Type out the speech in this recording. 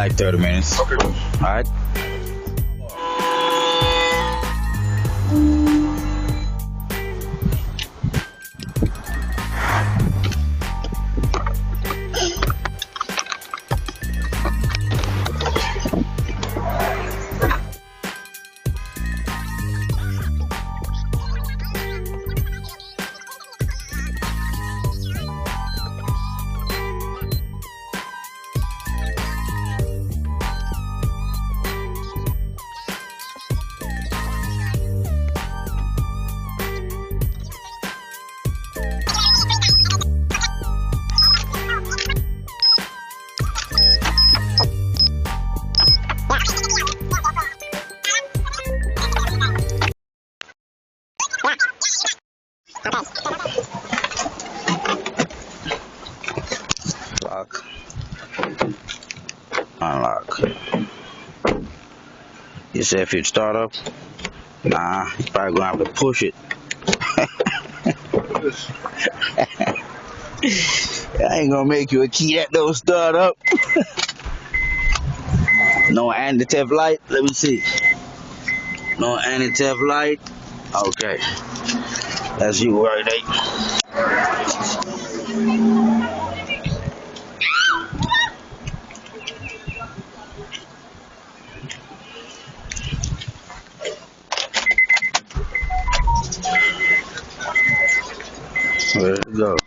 like 30 minutes. Okay. All right. Lock. Unlock. You said if you'd start up? Nah, you probably gonna have to push it. I ain't gonna make you a key that don't start up. No anti-theft light. Let me see. No anti-theft light. Okay. That's you right there. Where'd it go?